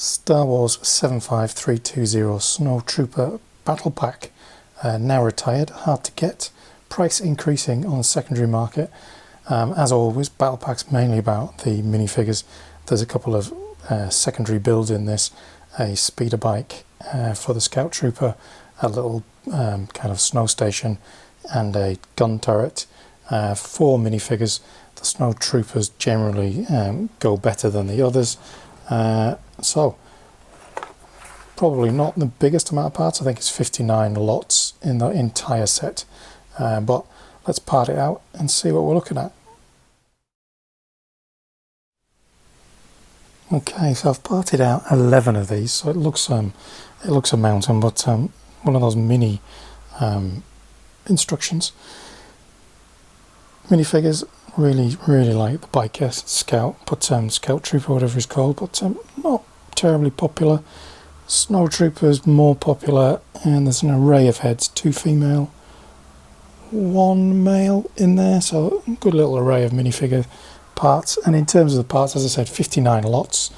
Star Wars 75320 Snowtrooper Battle Pack, now retired, hard to get, price increasing on the secondary market. As always, Battle Pack's mainly about the minifigures. There's a couple of secondary builds in this, a speeder bike for the Scout Trooper, a little kind of snow station, and a gun turret. 4 minifigures. The Snowtroopers generally go better than the others. So probably not the biggest amount of parts. I think it's 59 lots in the entire set, but let's part it out and see what we're looking at. Okay, so I've parted out 11 of these, so it looks a mountain, but one of those mini instructions. Minifigures, really like the biker Scout, but Scout Trooper, whatever it's called, but not terribly popular. Snowtrooper's more popular, and there's an array of heads, 2 female, 1 male in there, so good little array of minifigure parts. And in terms of the parts, as I said, 59 lots,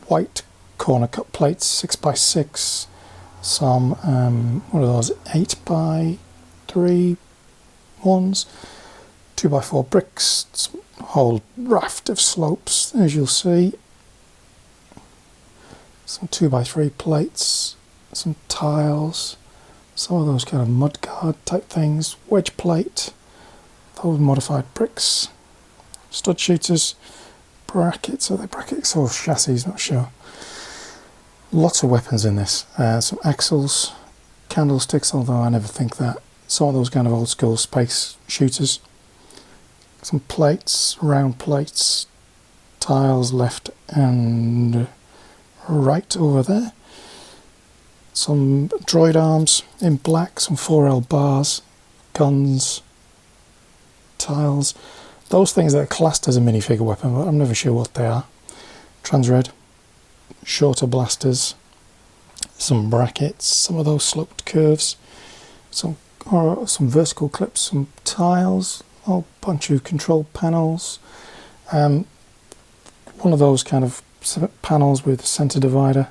white corner cut plates, 6x6, some what are those, 8x3 ones, 2x4 bricks, a whole raft of slopes, as you'll see, some 2x3 plates, some tiles, some of those kind of mudguard type things, wedge plate, those modified bricks, stud shooters, brackets, are they brackets or chassis, not sure. Lots of weapons in this, some axles, candlesticks, although I never think that, some of those kind of old school space shooters, some plates, round plates, tiles left and right over there, some droid arms in black, some 4L bars, guns, tiles, those things that are classed as a minifigure weapon, but I'm never sure what they are. Transred, shorter blasters, some brackets, some of those sloped curves, some vertical clips, some tiles, a whole bunch of control panels, one of those kind of panels with a centre divider,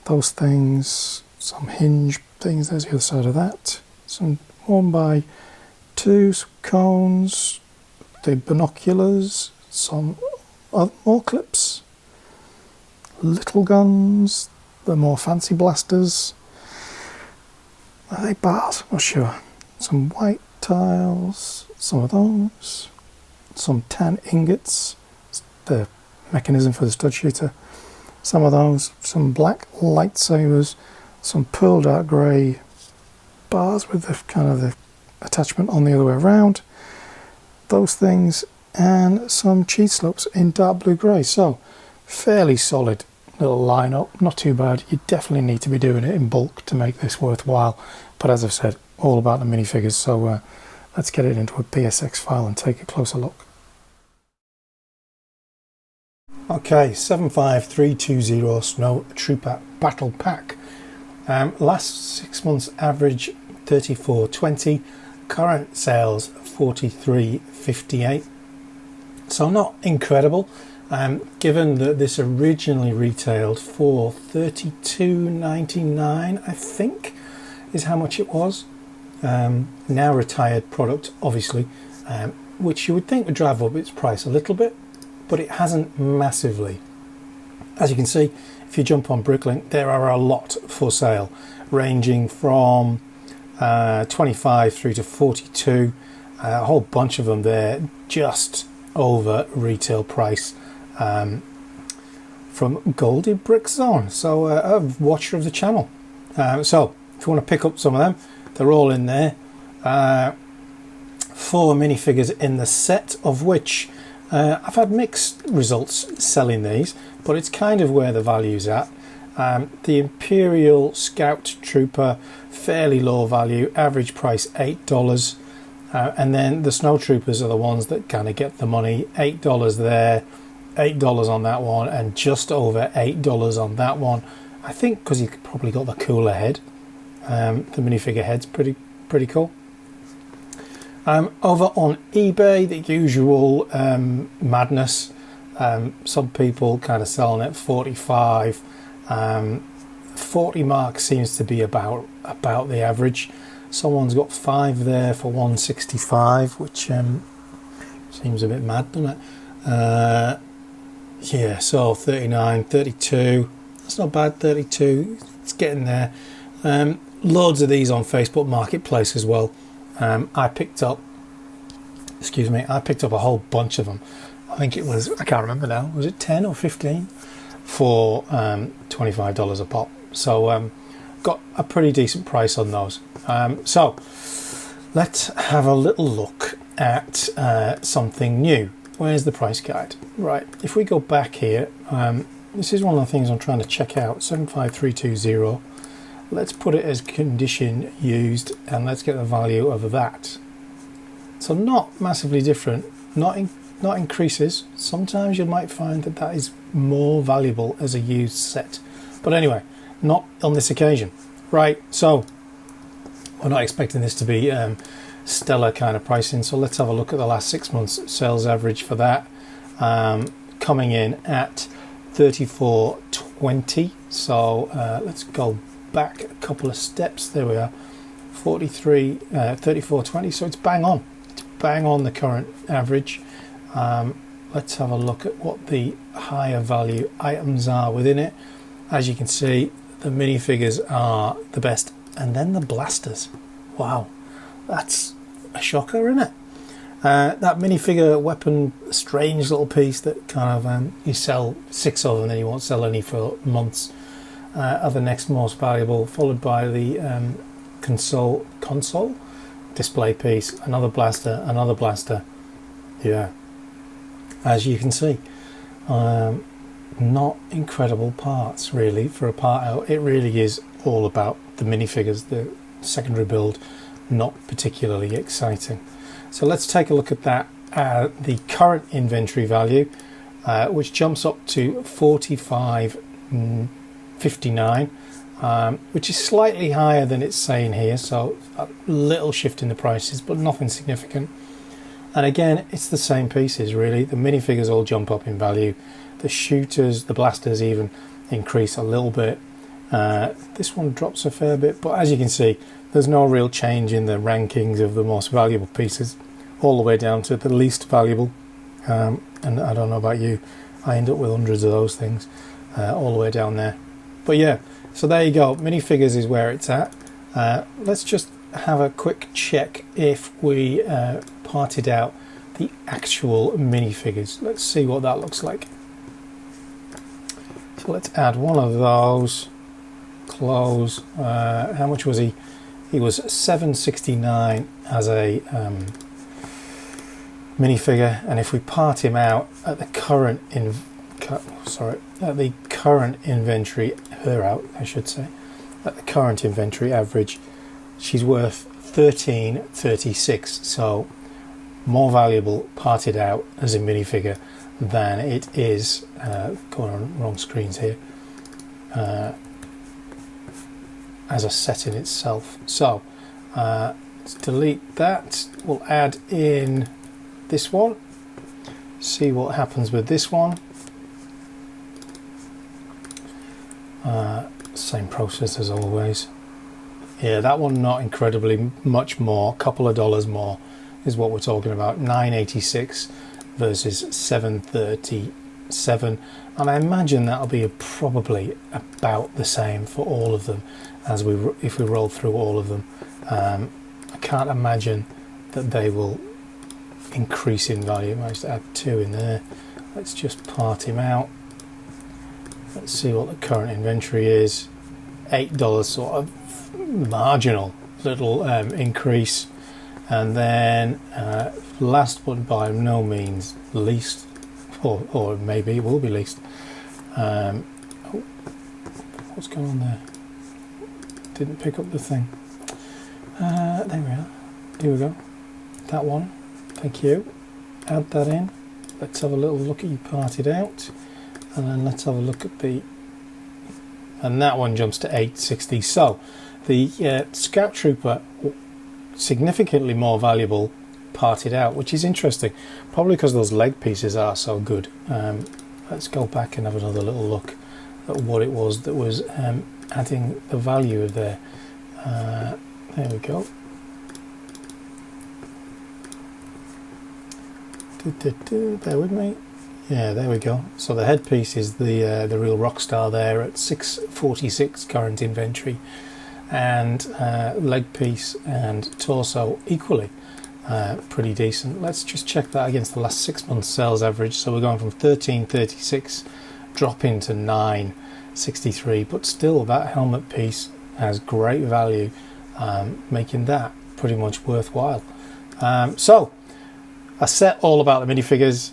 those things, some hinge things, there's the other side of that, some 1x2, some cones, the binoculars, some more clips, little guns, the more fancy blasters, are they bars? Not sure. Some white tiles, some of those, some tan ingots, the mechanism for the stud shooter, some of those, some black lightsabers, some pearl dark grey bars with the kind of the attachment on the other way around, those things, and some cheese slopes in dark blue grey. So fairly solid little lineup, not too bad. You definitely need to be doing it in bulk to make this worthwhile, but as I've said, all about the minifigures, so let's get it into a PSX file and take a closer look. Okay, 75320 Snowtrooper Battle Pack. Last 6 months average 34.20, current sales 43.58. So not incredible, given that this originally retailed for $32.99, I think, is how much it was. Now retired product, obviously, which you would think would drive up its price a little bit, but it hasn't massively. As you can see, if you jump on Bricklink, there are a lot for sale, ranging from 25 through to 42, a whole bunch of them there just over retail price, from Goldie Brick Zone, so a watcher of the channel. So if you want to pick up some of them, they're all in there. 4 minifigures in the set, of which I've had mixed results selling these, but it's kind of where the value's at. The Imperial Scout Trooper, fairly low value, average price $8, and then the Snowtroopers are the ones that kind of get the money. $8 there, $8 on that one, and just over $8 on that one. I think because you probably got the cooler head. The minifigure head's pretty cool. Over on eBay, the usual madness. Some people kind of selling at 45. 40 mark seems to be about the average. Someone's got 5 there for 165, which seems a bit mad, doesn't it? Yeah, so 39, 32. That's not bad. 32. It's getting there. Loads of these on Facebook Marketplace as well. I picked up a whole bunch of them. I think it was, I can't remember now, was it 10 or 15 for $25 a pop? So got a pretty decent price on those. So let's have a little look at something new. Where's the price guide? Right, if we go back here, this is one of the things I'm trying to check out, 75320. Let's put it as condition used and let's get the value of that. So not massively different, not increases. Sometimes you might find that is more valuable as a used set. But anyway, not on this occasion. Right, so we're not expecting this to be stellar kind of pricing. So let's have a look at the last 6 months sales average for that. Coming in at 34.20. So let's go back a couple of steps. There we are, 34.20. So it's bang on. It's bang on the current average. Let's have a look at what the higher value items are within it. As you can see, the minifigures are the best, and then the blasters. Wow, that's a shocker, isn't it? That minifigure weapon, strange little piece that kind of you sell 6 of and then you won't sell any for months, are the next most valuable, followed by the console display piece, another blaster. Yeah, as you can see, not incredible parts really for a part out. It really is all about the minifigures. The secondary build, not particularly exciting. So let's take a look at that. The current inventory value, which jumps up to 45.59, which is slightly higher than it's saying here. So a little shift in the prices, but nothing significant. And again, it's the same pieces really. The minifigures all jump up in value. The shooters, the blasters even increase a little bit. This one drops a fair bit, but as you can see, there's no real change in the rankings of the most valuable pieces, all the way down to the least valuable. And I don't know about you, I end up with hundreds of those things all the way down there. But yeah, so there you go. Minifigures is where it's at. Let's just have a quick check if we parted out the actual minifigures. Let's see what that looks like. So let's add one of those. Close. How much was he? He was $7.69 as a minifigure, and if we part him out at the current inventory, her out, I should say, at the current inventory average, she's worth $13.36. So more valuable parted out as a minifigure than it is going on wrong screens here as a set in itself. So let's delete that. We'll add in this one, see what happens with this one. Same process as always. Yeah, that one not incredibly much more, couple of dollars more is what we're talking about. $9.86 versus $7.37, and I imagine that'll be probably about the same for all of them as if we roll through all of them. I can't imagine that they will increase in value. I might just add 2 in there. Let's just part him out. Let's see what the current inventory is. $8, sort of marginal little increase. And then last but by no means least, or maybe it will be least. Oh, what's going on there? Didn't pick up the thing. There we are. Here we go. That one. Thank you. Add that in. Let's have a little look at you parted out, and then let's have a look at the. And that one jumps to $8.60. So the Scout Trooper, significantly more valuable parted out, which is interesting, probably because those leg pieces are so good. Let's go back and have another little look at what it was that was adding the value of there. There we go. Bear with me. Yeah, there we go. So the headpiece is the real Rockstar there at 646 current inventory, and leg piece and torso equally pretty decent. Let's just check that against the last 6 months sales average. So we're going from 1336 dropping to 963, but still that helmet piece has great value, making that pretty much worthwhile. So a set all about the minifigures,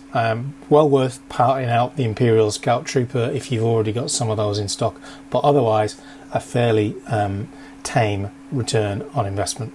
well worth parting out the Imperial Scout Trooper if you've already got some of those in stock, but otherwise a fairly tame return on investment.